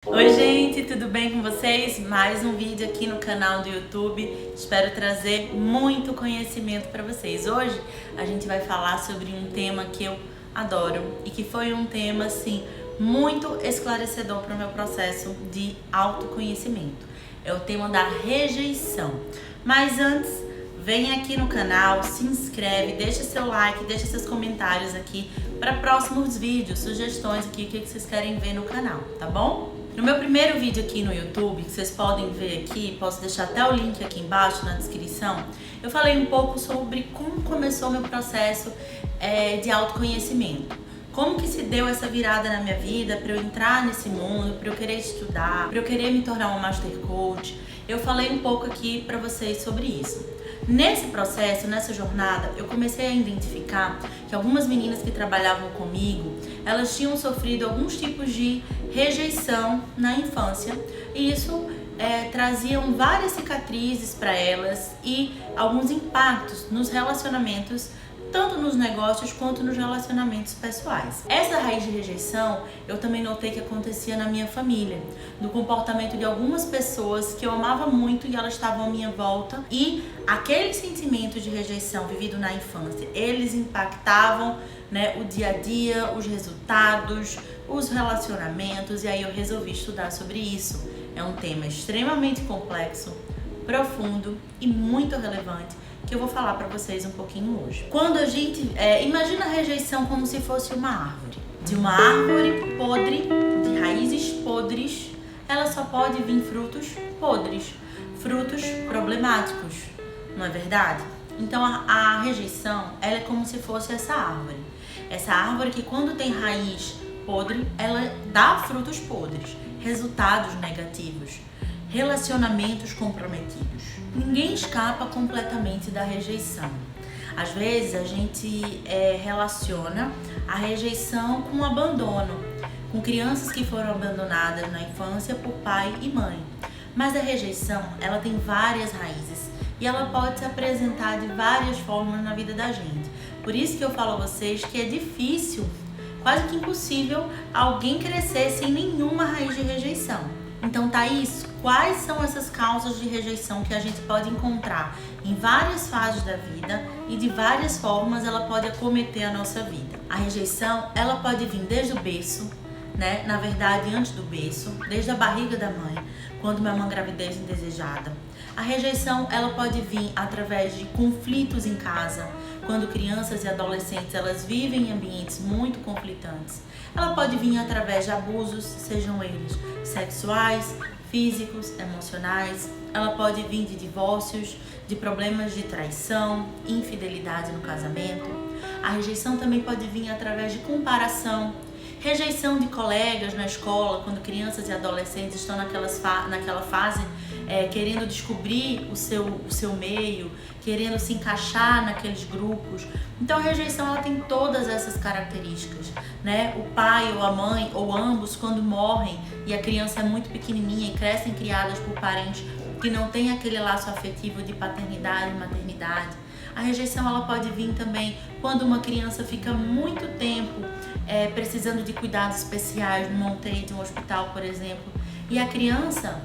Oi gente, tudo bem com vocês? Mais um vídeo aqui no canal do YouTube. Espero trazer muito conhecimento para vocês. Hoje a gente vai falar sobre um tema que eu adoro e que foi um tema assim muito esclarecedor para o meu processo de autoconhecimento. É o tema da rejeição. Mas antes, vem aqui no canal, se inscreve, deixa seu like, deixa seus comentários aqui para próximos vídeos, sugestões aqui, o que vocês querem ver no canal, tá bom? No meu primeiro vídeo aqui no YouTube, que vocês podem ver aqui, posso deixar até o link aqui embaixo na descrição, eu falei um pouco sobre como começou o meu processo de autoconhecimento. Como que se deu essa virada na minha vida para eu entrar nesse mundo, para eu querer estudar, para eu querer me tornar uma Master Coach. Eu falei um pouco aqui para vocês sobre isso. Nesse processo, nessa jornada, eu comecei a identificar que algumas meninas que trabalhavam comigo, elas tinham sofrido alguns tipos de rejeição na infância e isso traziam várias cicatrizes para elas e alguns impactos nos relacionamentos, tanto nos negócios quanto nos relacionamentos pessoais. Essa raiz de rejeição eu também notei que acontecia na minha família, no comportamento de algumas pessoas que eu amava muito e elas estavam à minha volta, e aquele sentimento de rejeição vivido na infância, eles impactavam, o dia a dia, os resultados, os relacionamentos, e aí eu resolvi estudar sobre isso. É um tema extremamente complexo, profundo e muito relevante, que eu vou falar para vocês um pouquinho hoje. Quando a gente imagina a rejeição como se fosse uma árvore. De uma árvore podre, de raízes podres, ela só pode vir frutos podres, frutos problemáticos, não é verdade? Então a rejeição, ela é como se fosse essa árvore. Essa árvore que quando tem raiz podre, ela dá frutos podres, resultados negativos, relacionamentos comprometidos. Ninguém escapa completamente da rejeição. Às vezes a gente relaciona a rejeição com o abandono, com crianças que foram abandonadas na infância por pai e mãe. Mas a rejeição, ela tem várias raízes e ela pode se apresentar de várias formas na vida da gente. Por isso que eu falo a vocês que é difícil, quase que impossível, alguém crescer sem nenhuma raiz de rejeição. Então, Thaís, quais são essas causas de rejeição que a gente pode encontrar em várias fases da vida e de várias formas ela pode acometer a nossa vida? A rejeição, ela pode vir desde o berço, na verdade, antes do berço, desde a barriga da mãe, quando é uma gravidez indesejada. A rejeição, ela pode vir através de conflitos em casa, quando crianças e adolescentes elas vivem em ambientes muito conflitantes. Ela pode vir através de abusos, sejam eles sexuais, físicos, emocionais. Ela pode vir de divórcios, de problemas de traição, infidelidade no casamento. A rejeição também pode vir através de comparação, rejeição de colegas na escola, quando crianças e adolescentes estão naquela fase querendo descobrir o seu meio, querendo se encaixar naqueles grupos. Então a rejeição, ela tem todas essas características, O pai ou a mãe, ou ambos, quando morrem e a criança é muito pequenininha e crescem criadas por parentes que não têm aquele laço afetivo de paternidade e maternidade. A rejeição, ela pode vir também quando uma criança fica muito tempo precisando de cuidados especiais numa UTI de um hospital, por exemplo, e a criança,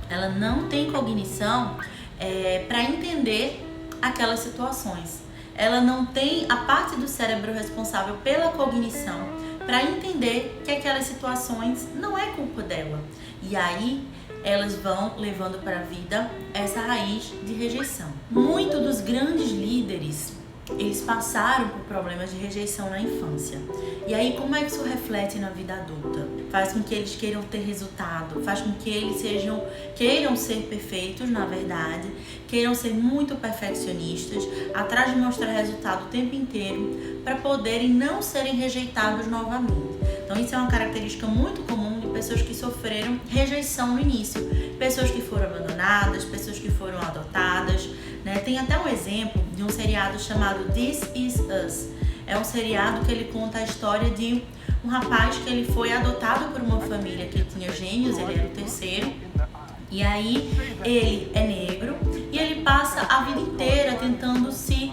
ela não tem cognição para entender aquelas situações. Ela não tem a parte do cérebro responsável pela cognição para entender que aquelas situações não é culpa dela. E aí elas vão levando para a vida essa raiz de rejeição. Muitos dos grandes líderes, eles passaram por problemas de rejeição na infância. E aí, como é que isso reflete na vida adulta? Faz com que eles queiram ter resultado, faz com que eles queiram ser perfeitos, na verdade, queiram ser muito perfeccionistas, atrás de mostrar resultado o tempo inteiro, para poderem não serem rejeitados novamente. Então, isso é uma característica muito comum de pessoas que sofreram rejeição no início. Pessoas que foram abandonadas, pessoas que foram adotadas, Tem até um exemplo de um seriado chamado This Is Us. É um seriado que ele conta a história de um rapaz que ele foi adotado por uma família que tinha gêmeos, ele era o terceiro. E aí ele é negro e ele passa a vida inteira tentando se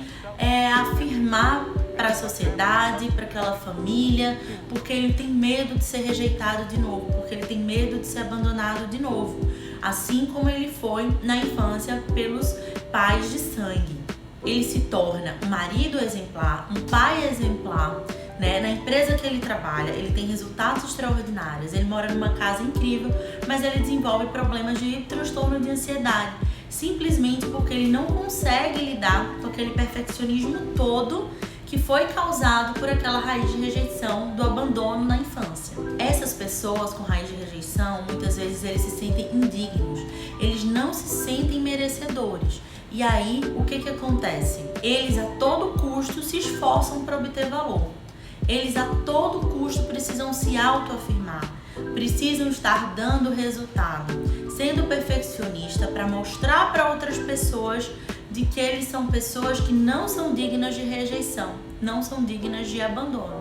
afirmar para para a sociedade, para aquela família, porque ele tem medo de ser rejeitado de novo, porque ele tem medo de ser abandonado de novo, assim como ele foi na infância pelos pais de sangue. Ele se torna um marido exemplar, um pai exemplar, né? Na empresa que ele trabalha, ele tem resultados extraordinários, ele mora numa casa incrível, mas ele desenvolve problemas de transtorno de ansiedade, simplesmente porque ele não consegue lidar com aquele perfeccionismo todo que foi causado por aquela raiz de rejeição do abandono na infância. Essas pessoas com raiz de rejeição, muitas vezes eles se sentem indignos, eles não se sentem merecedores. E aí, o que acontece? Eles a todo custo se esforçam para obter valor. Eles a todo custo precisam se autoafirmar, precisam estar dando resultado, sendo perfeccionista para mostrar para outras pessoas de que eles são pessoas que não são dignas de rejeição, não são dignas de abandono,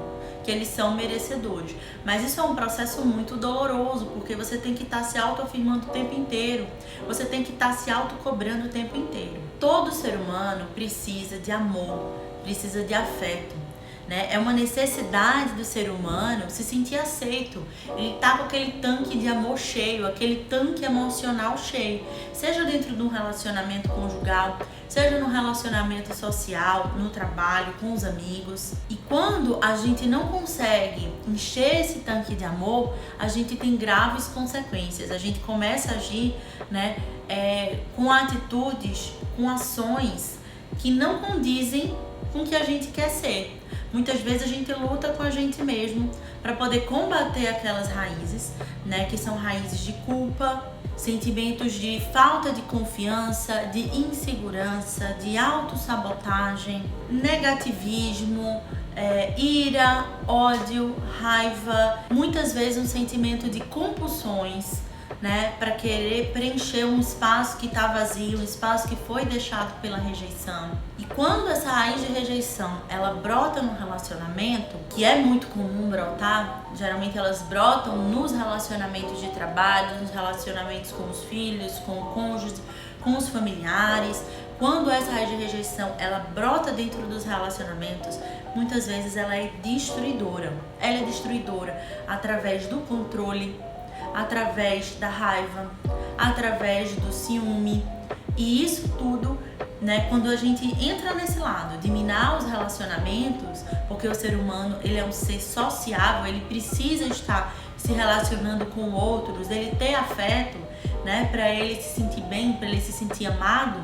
que eles são merecedores. Mas isso é um processo muito doloroso, porque você tem que estar se autoafirmando o tempo inteiro, você tem que estar se autocobrando o tempo inteiro. Todo ser humano precisa de amor, precisa de afeto, né? É uma necessidade do ser humano se sentir aceito. Ele tá com aquele tanque de amor cheio, aquele tanque emocional cheio, seja dentro de um relacionamento conjugal, seja no relacionamento social, no trabalho, com os amigos. E quando a gente não consegue encher esse tanque de amor, a gente tem graves consequências. A gente começa a agir, né, com atitudes, com ações que não condizem com o que a gente quer ser. Muitas vezes a gente luta com a gente mesmo para poder combater aquelas raízes, né, que são raízes de culpa, sentimentos de falta de confiança, de insegurança, de autossabotagem, negativismo, ira, ódio, raiva, muitas vezes um sentimento de compulsões, né, para querer preencher um espaço que está vazio, um espaço que foi deixado pela rejeição. E quando essa raiz de rejeição ela brota no relacionamento, que é muito comum brotar, geralmente elas brotam nos relacionamentos de trabalho, nos relacionamentos com os filhos, com o cônjuge, com os familiares. Quando essa raiz de rejeição ela brota dentro dos relacionamentos, muitas vezes ela é destruidora. Ela é destruidora através do controle, através da raiva, através do ciúme. E isso tudo, né, quando a gente entra nesse lado de minar os relacionamentos, porque o ser humano ele é um ser sociável, ele precisa estar se relacionando com outros, ele ter afeto, né, para ele se sentir bem, para ele se sentir amado.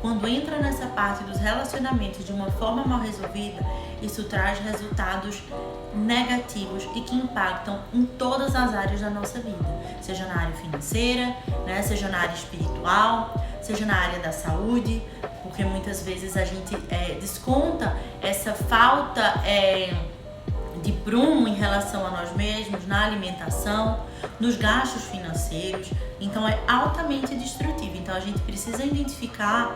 Quando entra nessa parte dos relacionamentos de uma forma mal resolvida, isso traz resultados negativos e que impactam em todas as áreas da nossa vida, seja na área financeira, né, seja na área espiritual, seja na área da saúde, porque muitas vezes a gente desconta essa falta de prumo em relação a nós mesmos, na alimentação, nos gastos financeiros. Então é altamente destrutivo. Então a gente precisa identificar,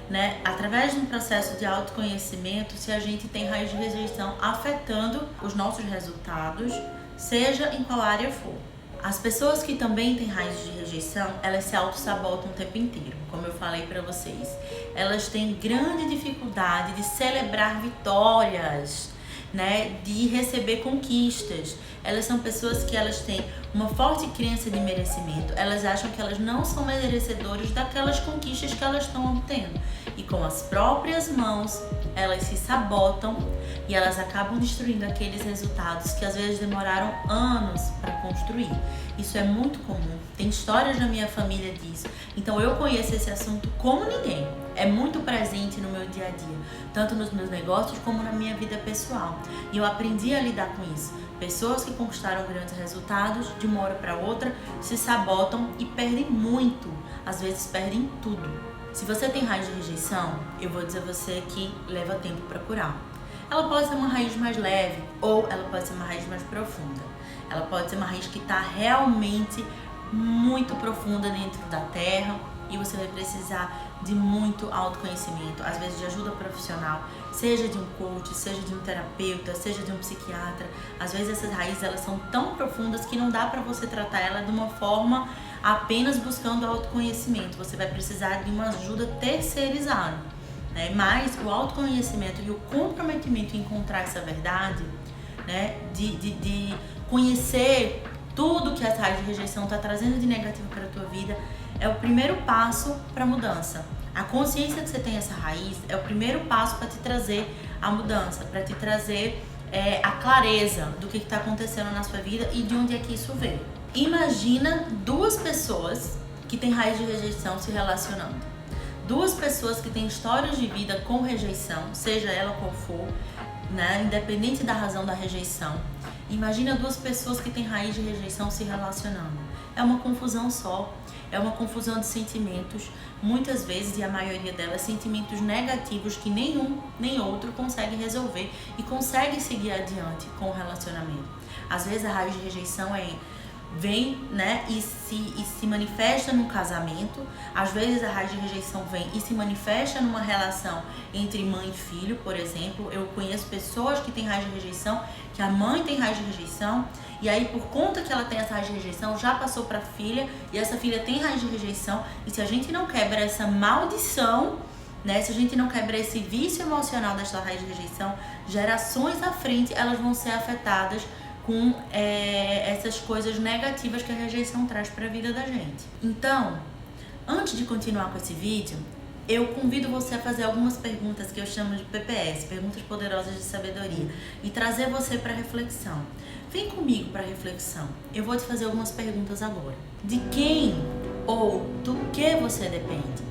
né, através de um processo de autoconhecimento, se a gente tem raiz de rejeição afetando os nossos resultados, seja em qual área for. As pessoas que também têm raiz de rejeição, elas se auto-sabotam o tempo inteiro, como eu falei para vocês. Elas têm grande dificuldade de celebrar vitórias, né, de receber conquistas. Elas são pessoas que elas têm uma forte crença de merecimento. Elas acham que elas não são merecedoras daquelas conquistas que elas estão obtendo. E com as próprias mãos, elas se sabotam e elas acabam destruindo aqueles resultados que às vezes demoraram anos para construir. Isso é muito comum. Tem histórias na minha família disso. Então eu conheço esse assunto como ninguém. É muito presente no meu dia a dia, tanto nos meus negócios como na minha vida pessoal. E eu aprendi a lidar com isso. Pessoas que conquistaram grandes resultados, de uma hora para outra, se sabotam e perdem muito. Às vezes perdem tudo. Se você tem raiz de rejeição, eu vou dizer a você que leva tempo para curar. Ela pode ser uma raiz mais leve ou ela pode ser uma raiz mais profunda. Ela pode ser uma raiz que está realmente muito profunda dentro da terra e você vai precisar de muito autoconhecimento, às vezes de ajuda profissional, seja de um coach, seja de um terapeuta, seja de um psiquiatra. Às vezes essas raízes elas são tão profundas que não dá para você tratar ela de uma forma apenas buscando autoconhecimento. Você vai precisar de uma ajuda terceirizada, né? Mas o autoconhecimento e o comprometimento em encontrar essa verdade, né? De conhecer tudo que essa raiz de rejeição está trazendo de negativo para a tua vida, é o primeiro passo para a mudança. A consciência que você tem essa raiz é o primeiro passo para te trazer a mudança, para te trazer a clareza do que está acontecendo na sua vida e de onde é que isso veio. Imagina duas pessoas que têm raiz de rejeição se relacionando. Duas pessoas que têm histórias de vida com rejeição, seja ela qual for, né, independente da razão da rejeição. Imagina duas pessoas que têm raiz de rejeição se relacionando. É uma confusão só, é uma confusão de sentimentos, muitas vezes, e a maioria delas, sentimentos negativos que nenhum nem outro consegue resolver e consegue seguir adiante com o relacionamento. Às vezes a raiz de rejeição vem, né, e se manifesta no casamento. Às vezes a raiz de rejeição vem e se manifesta numa relação entre mãe e filho, por exemplo. Eu conheço pessoas que têm raiz de rejeição, que a mãe tem raiz de rejeição, e aí por conta que ela tem essa raiz de rejeição, já passou para a filha, e essa filha tem raiz de rejeição, e se a gente não quebra essa maldição, né, se a gente não quebra esse vício emocional dessa raiz de rejeição, gerações à frente elas vão ser afetadas com essas coisas negativas que a rejeição traz para a vida da gente. Então, antes de continuar com esse vídeo, eu convido você a fazer algumas perguntas que eu chamo de PPS, perguntas poderosas de sabedoria, e trazer você para reflexão. Vem comigo para reflexão. Eu vou te fazer algumas perguntas agora. De quem ou do que você depende?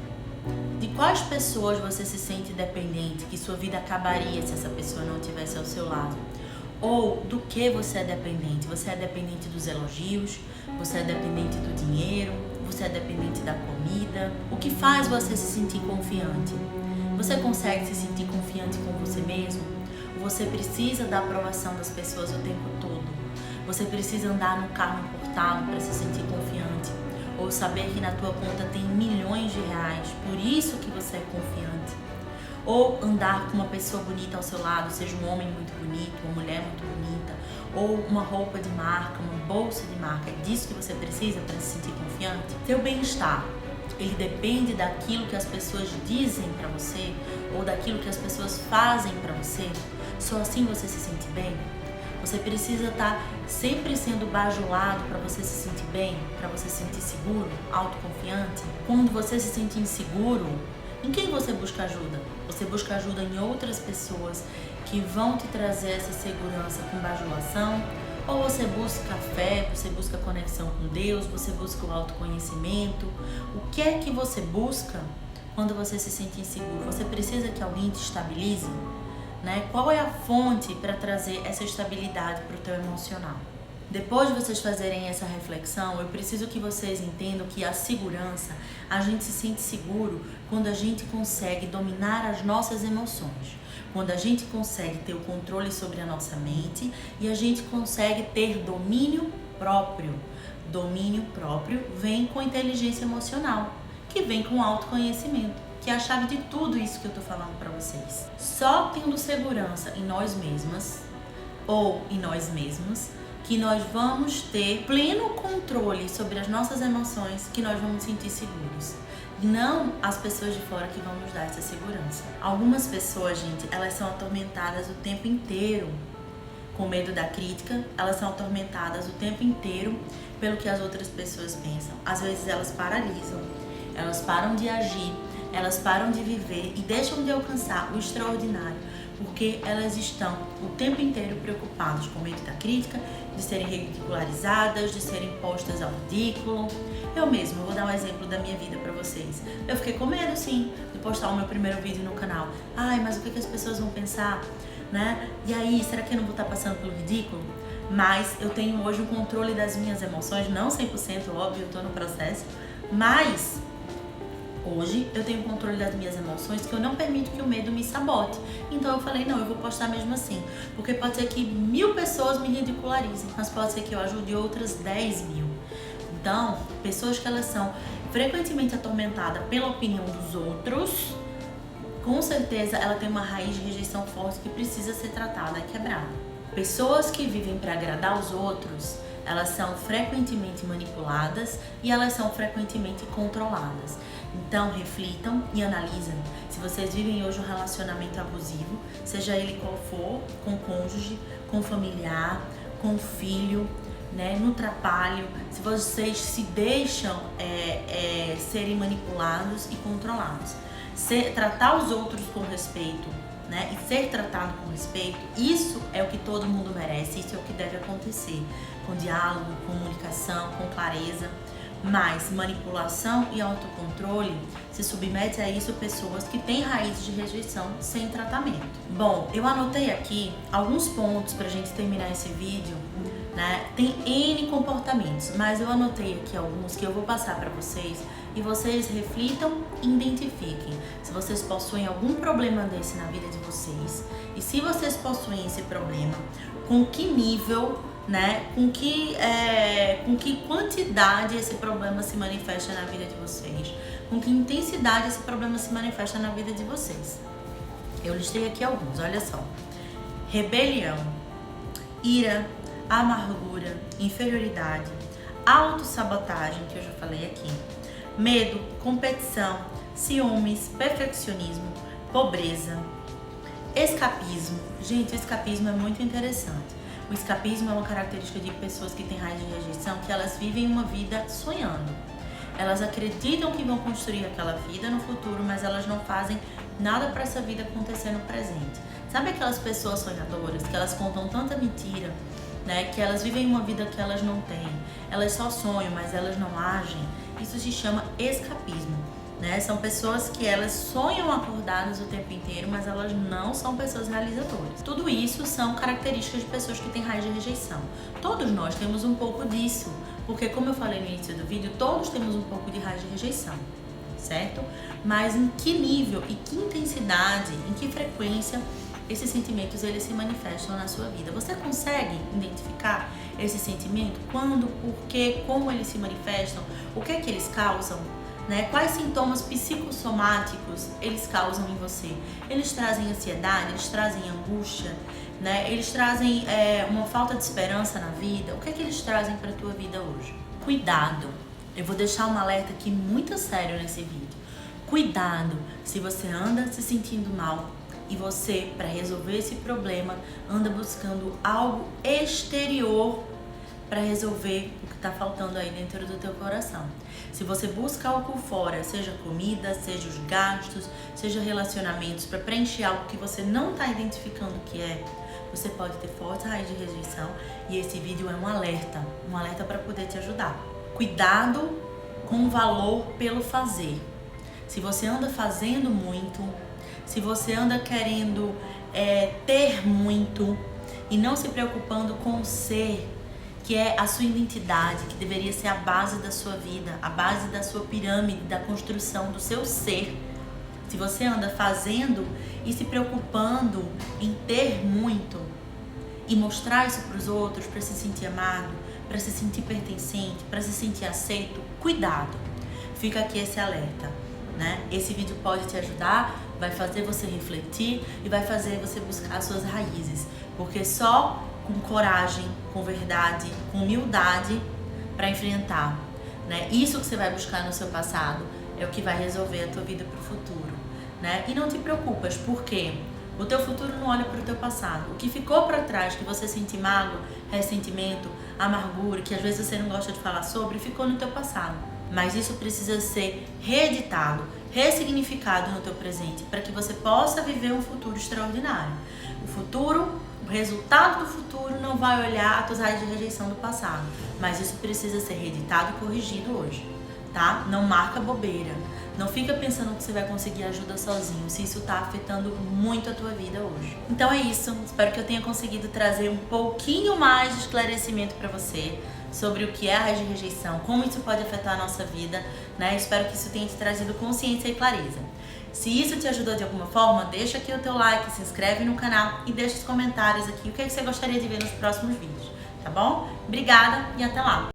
De quais pessoas você se sente dependente, que sua vida acabaria se essa pessoa não estivesse ao seu lado? Ou do que você é dependente? Você é dependente dos elogios? Você é dependente do dinheiro? Você é dependente da comida? O que faz você se sentir confiante? Você consegue se sentir confiante com você mesmo? Você precisa da aprovação das pessoas o tempo todo? Você precisa andar num carro importado para se sentir confiante? Ou saber que na tua conta tem milhões de reais, por isso que você é confiante? Ou andar com uma pessoa bonita ao seu lado, seja um homem muito bonito, uma mulher muito bonita, ou uma roupa de marca, uma bolsa de marca. É disso que você precisa para se sentir confiante? Seu bem-estar, ele depende daquilo que as pessoas dizem para você ou daquilo que as pessoas fazem para você? Só assim você se sente bem? Você precisa estar sempre sendo bajulado para você se sentir bem, para você se sentir seguro, autoconfiante? Quando você se sente inseguro, em quem você busca ajuda? Você busca ajuda em outras pessoas que vão te trazer essa segurança com bajulação? Ou você busca fé, você busca conexão com Deus, você busca o autoconhecimento? O que é que você busca quando você se sente inseguro? Você precisa que alguém te estabilize? Né? Qual é a fonte para trazer essa estabilidade para o teu emocional? Depois de vocês fazerem essa reflexão, eu preciso que vocês entendam que a segurança, a gente se sente seguro quando a gente consegue dominar as nossas emoções, quando a gente consegue ter o controle sobre a nossa mente e a gente consegue ter domínio próprio. Domínio próprio vem com inteligência emocional, que vem com autoconhecimento, que é a chave de tudo isso que eu tô falando para vocês. Só tendo segurança em nós mesmas ou em nós mesmos que nós vamos ter pleno controle sobre as nossas emoções, que nós vamos sentir seguros. Não as pessoas de fora que vão nos dar essa segurança. Algumas pessoas, gente, elas são atormentadas o tempo inteiro com medo da crítica, elas são atormentadas o tempo inteiro pelo que as outras pessoas pensam. Às vezes elas paralisam, elas param de agir, elas param de viver e deixam de alcançar o extraordinário, porque elas estão o tempo inteiro preocupadas com medo da crítica, de serem ridicularizadas, de serem postas ao ridículo. Eu mesma, vou dar um exemplo da minha vida pra vocês. Eu fiquei com medo, sim, de postar o meu primeiro vídeo no canal. Ai, mas o que as pessoas vão pensar, né? E aí, será que eu não vou estar passando pelo ridículo? Mas eu tenho hoje um controle das minhas emoções, não 100%, óbvio, eu tô no processo, mas hoje eu tenho controle das minhas emoções, que eu não permito que o medo me sabote. Então eu falei, não, eu vou postar mesmo assim. Porque pode ser que 1000 pessoas me ridicularizem, mas pode ser que eu ajude outras 10.000. Então, pessoas que elas são frequentemente atormentadas pela opinião dos outros, com certeza ela tem uma raiz de rejeição forte que precisa ser tratada e quebrada. Pessoas que vivem para agradar os outros elas são frequentemente manipuladas e elas são frequentemente controladas. Então, reflitam e analisem se vocês vivem hoje um relacionamento abusivo, seja ele qual for, com cônjuge, com familiar, com filho, né, no trabalho, se vocês se deixam serem manipulados e controlados. Tratar os outros com respeito, né, e ser tratado com respeito, isso é o que todo mundo merece, isso é o que deve acontecer, com diálogo, comunicação, com clareza. Mas manipulação e autocontrole, se submete a isso pessoas que têm raízes de rejeição sem tratamento. Bom, eu anotei aqui alguns pontos pra gente terminar esse vídeo, né? Tem N comportamentos, mas eu anotei aqui alguns que eu vou passar pra vocês e vocês reflitam e identifiquem se vocês possuem algum problema desse na vida de vocês e se vocês possuem esse problema, com que nível, né, com que quantidade esse problema se manifesta na vida de vocês, com que intensidade esse problema se manifesta na vida de vocês. Eu listei aqui alguns, olha só: rebelião, ira, amargura, inferioridade, autossabotagem, que eu já falei aqui, medo, competição, ciúmes, perfeccionismo, pobreza, escapismo. Gente, o escapismo é muito interessante. O escapismo é uma característica de pessoas que têm raiz de rejeição, que elas vivem uma vida sonhando. Elas acreditam que vão construir aquela vida no futuro, mas elas não fazem nada para essa vida acontecer no presente. Sabe aquelas pessoas sonhadoras que elas contam tanta mentira, né, que elas vivem uma vida que elas não têm? Elas só sonham, mas elas não agem. Isso se chama escapismo. Né? São pessoas que elas sonham acordadas o tempo inteiro, mas elas não são pessoas realizadoras. Tudo isso são características de pessoas que têm raiz de rejeição. Todos nós temos um pouco disso, porque como eu falei no início do vídeo, todos temos um pouco de raiz de rejeição, certo? Mas em que nível e que intensidade, em que frequência esses sentimentos eles se manifestam na sua vida? Você consegue identificar esse sentimento? Quando, por quê, como eles se manifestam? O que é que eles causam? Né? Quais sintomas psicossomáticos eles causam em você? Eles trazem ansiedade, eles trazem angústia, né? Eles trazem uma falta de esperança na vida. O que é que eles trazem para a tua vida hoje? Cuidado! Eu vou deixar um alerta aqui muito sério nesse vídeo. Cuidado se você anda se sentindo mal e você, para resolver esse problema, anda buscando algo exterior para resolver o que está faltando aí dentro do teu coração. Se você busca algo fora, seja comida, seja os gastos, seja relacionamentos, para preencher algo que você não está identificando o que é, você pode ter forte raiz de rejeição e esse vídeo é um alerta para poder te ajudar. Cuidado com o valor pelo fazer. Se você anda fazendo muito, se você anda querendo ter muito e não se preocupando com o ser, que é a sua identidade, que deveria ser a base da sua vida, a base da sua pirâmide, da construção do seu ser. Se você anda fazendo e se preocupando em ter muito e mostrar isso para os outros, para se sentir amado, para se sentir pertencente, para se sentir aceito, cuidado. Fica aqui esse alerta, né? Esse vídeo pode te ajudar, vai fazer você refletir e vai fazer você buscar as suas raízes, porque só com coragem, com verdade, com humildade para enfrentar, né? Isso que você vai buscar no seu passado é o que vai resolver a tua vida pro futuro, né? E não te preocupas, porque o teu futuro não olha pro teu passado. O que ficou para trás, que você sente mágoa, ressentimento, amargura, que às vezes você não gosta de falar sobre, ficou no teu passado. Mas isso precisa ser reeditado, ressignificado no teu presente, para que você possa viver um futuro extraordinário. O resultado do futuro não vai olhar as tuas raízes de rejeição do passado, mas isso precisa ser reeditado e corrigido hoje, tá? Não marca bobeira, não fica pensando que você vai conseguir ajuda sozinho, se isso tá afetando muito a tua vida hoje. Então é isso, espero que eu tenha conseguido trazer um pouquinho mais de esclarecimento para você sobre o que é a raiz de rejeição, como isso pode afetar a nossa vida, né? Espero que isso tenha te trazido consciência e clareza. Se isso te ajudou de alguma forma, deixa aqui o teu like, se inscreve no canal e deixa os comentários aqui o que você gostaria de ver nos próximos vídeos, tá bom? Obrigada e até lá!